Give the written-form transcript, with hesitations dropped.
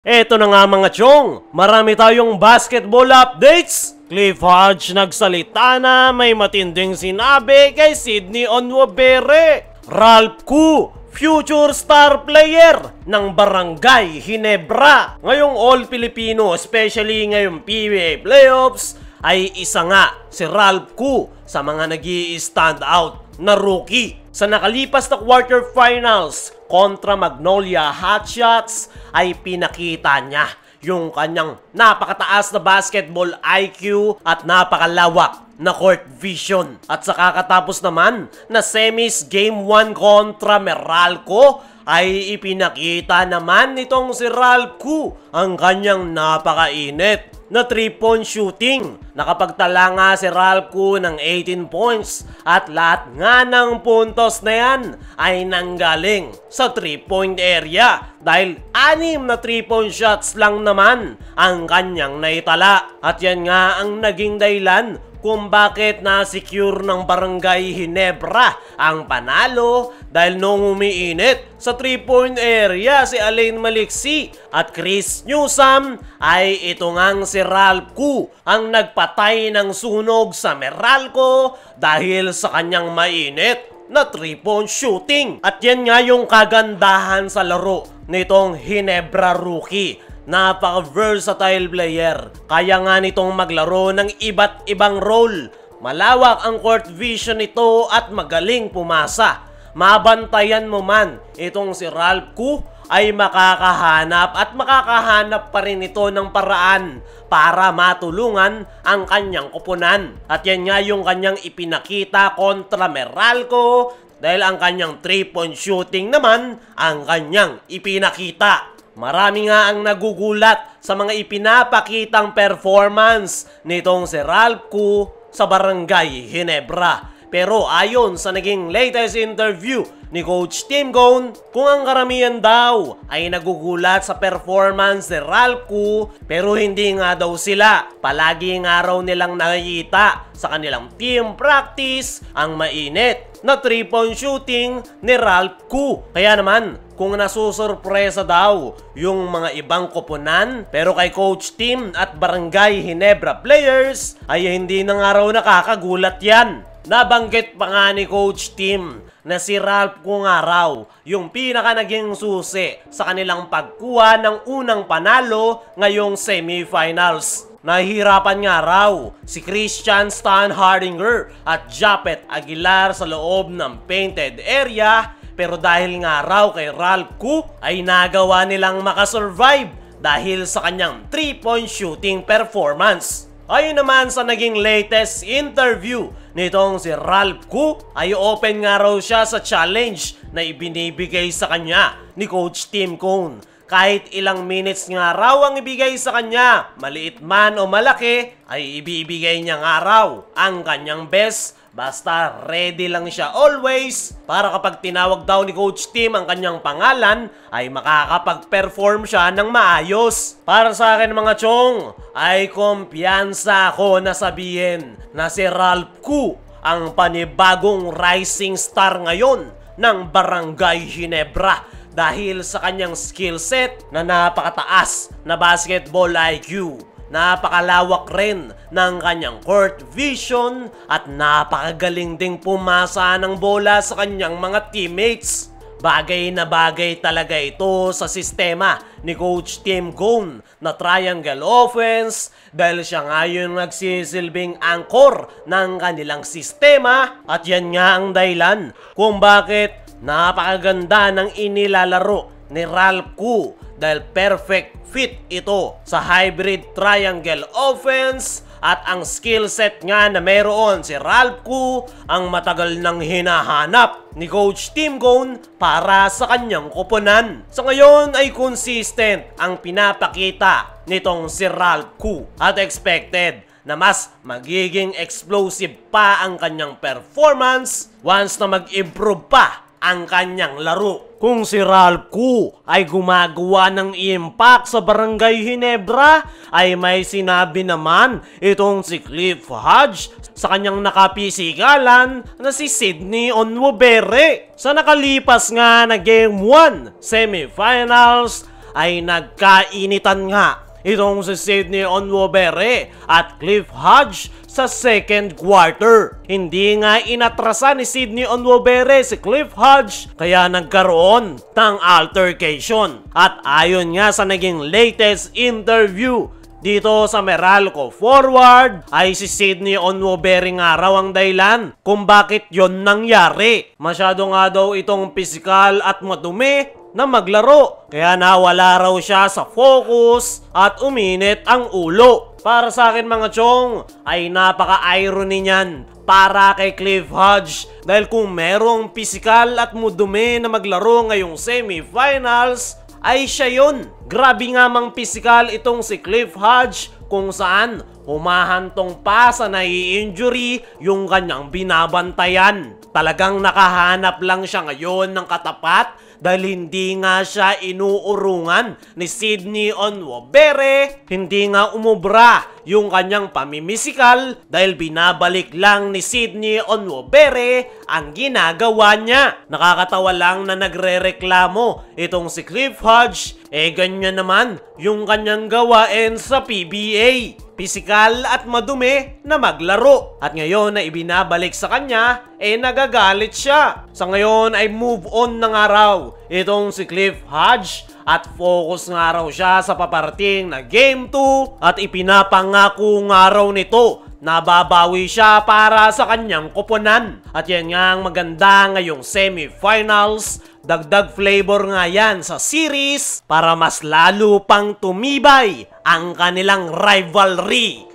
Eto na nga mga chong, marami tayong basketball updates. Cliff Hodge nagsalita na may matinding sinabi kay Sydney Onwabere. Ralph Koo, future star player ng Barangay Ginebra. Ngayong All-Filipino, especially ngayong PBA playoffs, ay isa nga si Ralph Koo sa mga nag-i-stand out na rookie. Sa nakalipas na quarterfinals kontra Magnolia Hotshots ay pinakita niya yung kanyang napakataas na basketball IQ at napakalawak na court vision. At sa kakatapos naman na semis game 1 kontra Meralco ay ipinakita naman nitong si Ralph Koo ang kanyang napakainit na 3-point shooting. Nakapagtala nga si Ralph Koo ng 18 points at lahat nga ng puntos na yan ay nanggaling sa 3-point area dahil 6 na 3-point shots lang naman ang kanyang naitala. At yan nga ang naging dahilan kung bakit na-secure ng Barangay Ginebra ang panalo dahil nung umiinit sa 3-point area si Alain Maliksi at Chris Newsome ay ito ngang si Ralph Koo ang nagpatay ng sunog sa Meralco dahil sa kanyang mainit na 3-point shooting. At yan nga yung kagandahan sa laro nitong Ginebra rookie. Napaka-versatile player. Kaya nga nitong maglaro ng iba't ibang role. Malawak ang court vision nito at magaling pumasa. Mabantayan mo man itong si Ralph Koo ay makakahanap at makakahanap pa rin ito ng paraan para matulungan ang kanyang koponan. At yan nga yung kanyang ipinakita kontra Meralco dahil ang kanyang 3-point shooting naman ang kanyang ipinakita. Marami nga ang nagugulat sa mga ipinapakitang performance nitong si Ralph Koo sa Barangay Ginebra. Pero ayon sa naging latest interview ni Coach Tim Cone, kung ang karamihan daw ay nagugulat sa performance ni Ralph Koo, pero hindi nga daw sila. Palagi nga raw nilang nakikita sa kanilang team practice ang mainit na 3-point shooting ni Ralph Koo. Kaya naman, kung nasusurpresa daw yung mga ibang koponan, pero kay Coach Tim at Barangay Ginebra players ay hindi na nga raw nakakagulat yan. Nabanggit pa nga ni Coach Tim na si Ralph Koo nga raw yung pinaka naging susi sa kanilang pagkuha ng unang panalo ngayong semifinals. Nahihirapan nga raw si Christian Stan Hardinger at Japet Aguilar sa loob ng painted area, pero dahil nga raw kay Ralph Koo ay nagawa nilang makasurvive dahil sa kanyang 3-point shooting performance. Ayon naman sa naging latest interview nitong si Ralph Koo ay open nga raw siya sa challenge na ibinibigay sa kanya ni Coach Tim Cone. Kahit ilang minutes nga raw ang ibigay sa kanya, maliit man o malaki, ay ibibigay niya nga raw ang kanyang best. Basta ready lang siya always para kapag tinawag daw ni Coach Tim ang kanyang pangalan ay makakapag-perform siya ng maayos. Para sa akin mga chong, ay kumpiyansa ako na sabihin na si Ralph Koo ang panibagong rising star ngayon ng Barangay Ginebra dahil sa kanyang skill set na napakataas na basketball IQ. Napakalawak rin ng kanyang court vision at napakagaling ding pumasa ng bola sa kanyang mga teammates. Bagay na bagay talaga ito sa sistema ni Coach Tim Cone na triangle offense dahil siya nga yung nagsisilbing anchor ng kanilang sistema. At yan nga ang dahilan kung bakit napakaganda ng inilalaro ni Ralph Koo dahil perfect fit ito sa hybrid triangle offense at ang skill set nga na meron si Ralph Koo ang matagal nang hinahanap ni Coach Tim Cone para sa kanyang koponan. Sa ngayon ay consistent ang pinapakita nitong si Ralph Koo at expected na mas magiging explosive pa ang kanyang performance once na mag-improve pa ang kanyang laro. Kung si Ralph Koo ay gumagawa ng impact sa Barangay Ginebra, ay may sinabi naman itong si Cliff Hodge sa kanyang nakapisikalan na si Sydney Onwabere. Sa nakalipas nga na Game 1 semifinals ay nagkainitan nga itong si Sydney Onwubere at Cliff Hodge sa second quarter. Hindi nga inatrasan ni Sydney Onwubere si Cliff Hodge kaya nagkaroon ng altercation. At ayon nga sa naging latest interview dito sa Meralco Forward ay si Sydney Onwubere nga raw ang dahilan kung bakit yon nangyari. Masyado nga daw itong pisikal at madumi na maglaro kaya nawala raw siya sa focus at uminit ang ulo. Para sa akin mga chong ay napaka-irony niyan para kay Cliff Hodge dahil kung merong pisikal at madumi na maglaro ngayong semifinals ay siya yun. Grabe nga mang pisikal itong si Cliff Hodge kung saan humahantong pa sa nai-injury yung kanyang binabantayan. Talagang nakahanap lang siya ngayon ng katapat dahil hindi nga siya inuurungan ni Sydney Onwubere. Hindi nga umubra yung kanyang pamimisikal dahil binabalik lang ni Sydney Onwubere ang ginagawa niya. Nakakatawa lang na nagrereklamo itong si Cliff Hodge. Ganyan naman yung kanyang gawain sa PBA. Pisikal at madumi na maglaro. At ngayon na ibinabalik sa kanya, nagagalit siya. Sa ngayon ay move on na nga raw itong si Cliff Hodge at focus nga raw siya sa paparating na Game 2 at ipinapangako nga raw nito na babawi siya para sa kanyang koponan. At yan nga ang maganda ngayong semifinals. Dagdag flavor nga yan sa series para mas lalo pang tumibay ang kanilang rivalry.